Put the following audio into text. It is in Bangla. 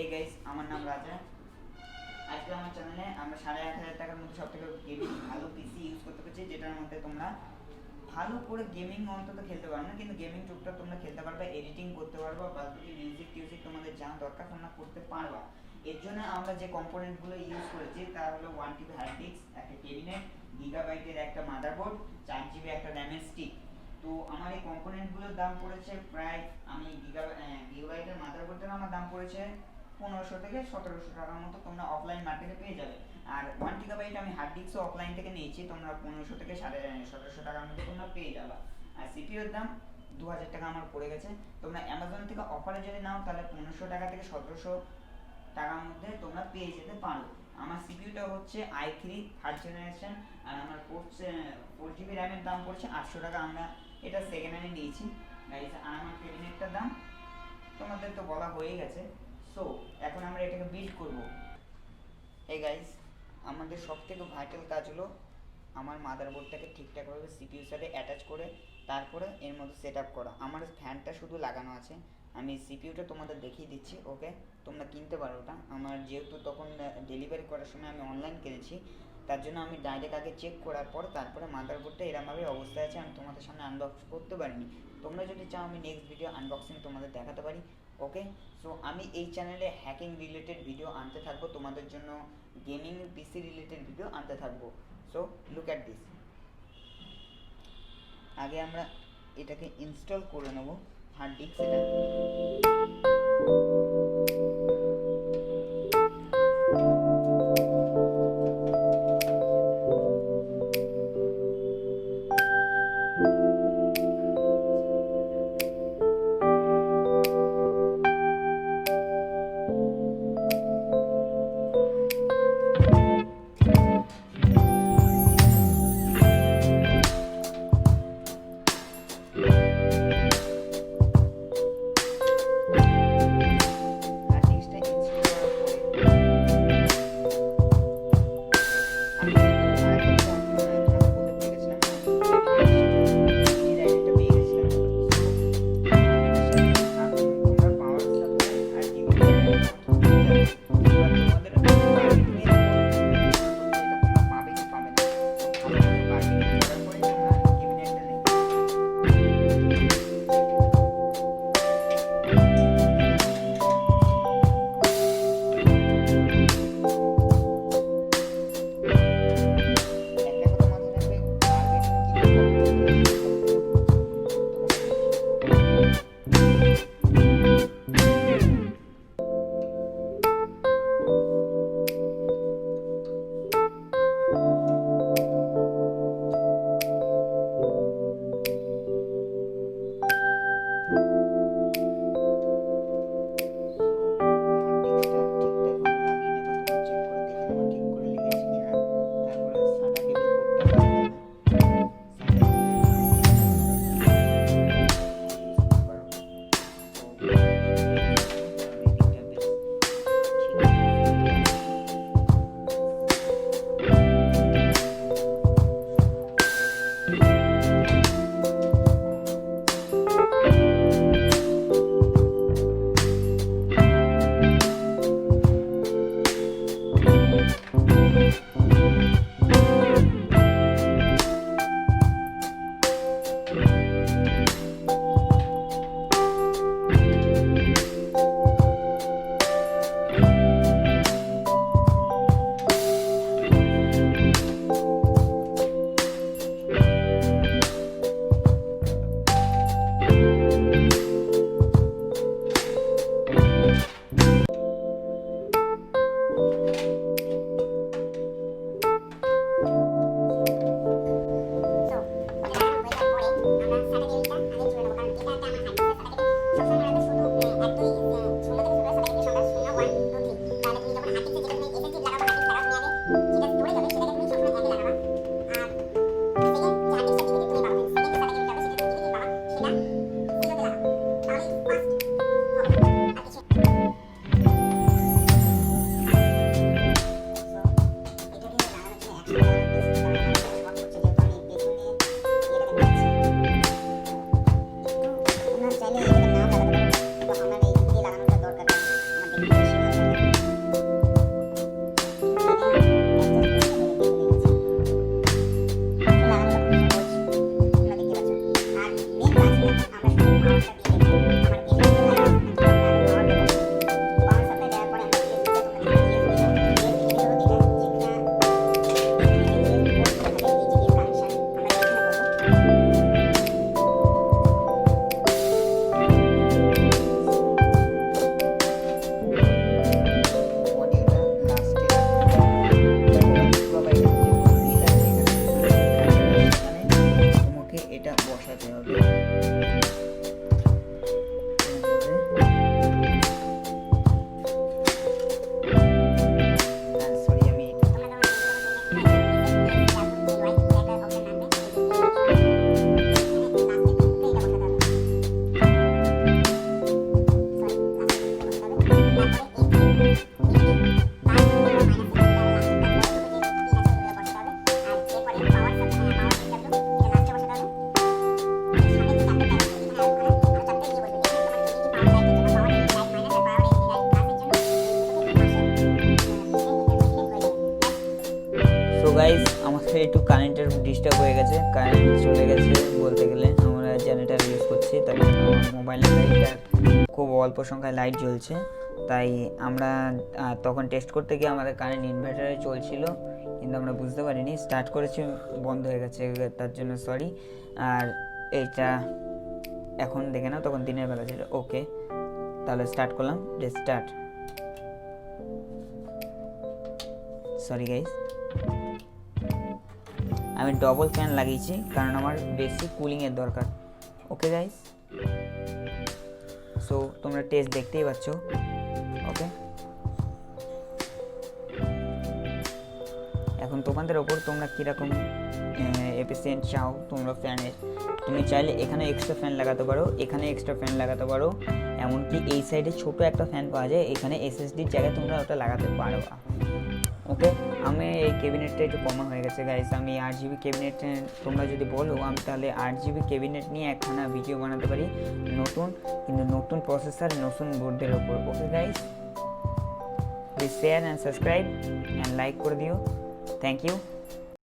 এই গাইস, আমার নাম রাজা। আজকে আমার চ্যানেলে আমরা ৮,৫০০ টাকার মধ্যে সব থেকে গেমিং ভালো পিসি ইউজ করতে পেরেছি, যেটার মধ্যে তোমরা ভালো করে গেমিং অন্তত খেলতে পারবে না, কিন্তু গেমিং টুকটাক তোমরা খেলতে পারবে, এডিটিং করতে পারবে, বা মিউজিক টিউজিক তোমাদের যা দরকার তোমরা করতে পারবা। এর জন্য আমরা যে কম্পোনেন্টগুলো ইউজ করেছি তা হলো 1 টিবি হার্ড ডিস্ক, একটা ক্যাবিনেট, গিগাবাইটের একটা মাদারবোর্ড, 4 জিবি একটা র্যামের স্টিক। তো আমার এই কম্পোনেন্টগুলোর দাম পড়েছে প্রায়, আমি গিগাবাইটের মাদারবোর্ডের আমার দাম পড়েছে 1500 থেকে 1700 টাকার মতো, তোমরা অফলাইন মার্কেটে পেয়ে যাবে। আর 1 গিগাবাইট আমি হার্ড ডিস্কও অফলাইন থেকে নিয়েছি, তোমরা 1500 থেকে 1750 টাকার মধ্যে তোমরা পেয়ে যাবে। আর সিপিইউর দাম 2000 টাকা আমার পড়ে গেছে। তোমরা অ্যামাজন থেকে অফারে যদি নাও তাহলে 1500 টাকা থেকে 1700 টাকার মধ্যে তোমরা পেয়ে যেতে পারো। আমার সিপিইউটা হচ্ছে i3 থার্ড জেনারেশন, আর আমার 4 জিবি র্যামের দাম পড়ছে 800 টাকা। আমরা এটা সেকেন্ড হ্যান্ডে নিয়েছি গাইস। আর আমার ক্যাবিনেটটার দাম তোমাদের তো বলা হয়ে গেছে। সো এখন আমরা এটাকে বিল্ড করব। এই গাইস, আমাদের সবথেকে ভাইটাল কাজ হলো আমার মাদারবোর্ডটাকে ঠিকঠাকভাবে সিপিইউর সাথে অ্যাটাচ করে তারপরে এর মধ্যে সেট আপ করা। আমার ফ্যানটা শুধু লাগানো আছে, আমি সিপিইউটা তোমাদের দেখিয়ে দিচ্ছি। ওকে, তোমরা কিনতে পারো ওটা। আমার যেহেতু তখন ডেলিভারি করার সময় আমি অনলাইন কিনেছি, তার জন্য আমি ডাইরেক্ট আগে চেক করার পর তারপরে মাদারবোর্ডটা এরমভাবে অবস্থায় আছে, আমি তোমাদের সামনে আনবক্স করতে পারিনি। তোমরা যদি চাও আমি নেক্সট ভিডিও আনবক্সিং তোমাদের দেখাতে পারি। ওকে, সো আমি এই চ্যানেলে হ্যাকিং রিলেটেড ভিডিও আনতে থাকবো, তোমাদের জন্য গেমিং পিসি রিলেটেড ভিডিও আনতে থাকবো। So look at this. আগে আমরা এটাকে ইনস্টল করে নেব হার্ড ডিস্ক। এটা সো গাইস আমাদের একটু কারেন্টের ডিস্টার্ব হয়ে গেছে, কারেন্ট চলে গেছে বলতে গেলে। আমরা জেনারেটর ইউজ করছি, তার জন্য মোবাইলের লাইটটা খুব অল্প সংখ্যায় লাইট জ্বলছে। তাই আমরা তখন টেস্ট করতে গিয়ে আমাদের কারেন্ট ইনভার্টারে চলছিল, কিন্তু আমরা বুঝতে পারিনি, স্টার্ট করেছি বন্ধ হয়ে গেছে, তার জন্য সরি। আর এইটা এখন দেখে নাও, তখন দিনের বেলা ছিল। ওকে, তাহলে স্টার্ট করলাম, স্টার্ট। সরি গাইস, আমি ডবল ফ্যান লাগিয়েছি কারণ আমার বেশি কুলিংয়ের দরকার। ওকে গাইস, সো তোমরা টেস্ট দেখতেই পাচ্ছ। ওকে, এখন তোমাদের ওপর তোমরা কীরকম এফিসিয়েন্ট চাও তোমরা ফ্যানের। তুমি চাইলে এখানে এক্সট্রা ফ্যান লাগাতে পারো, এখানে এক্সট্রা ফ্যান লাগাতে পারো, এমনকি এই সাইডে ছোটো একটা ফ্যান পাওয়া যায়, এখানে এসএসডির জায়গায় তোমরা ওটা লাগাতে পারো। ওকে, আমি এই ক্যাবিনেটটা একটু কমন হয়ে গেছে গাইস। আমি 8GB ক্যাবিনেট, তোমরা যদি বলো আমি তাহলে 8GB ক্যাবিনেট নিয়ে একখানা ভিডিও বানাতে পারি, নতুন, কিন্তু নতুন প্রসেসর নতুন বোর্ডের ওপর। Okay guys, please share and subscribe and like করে দিও। Thank you.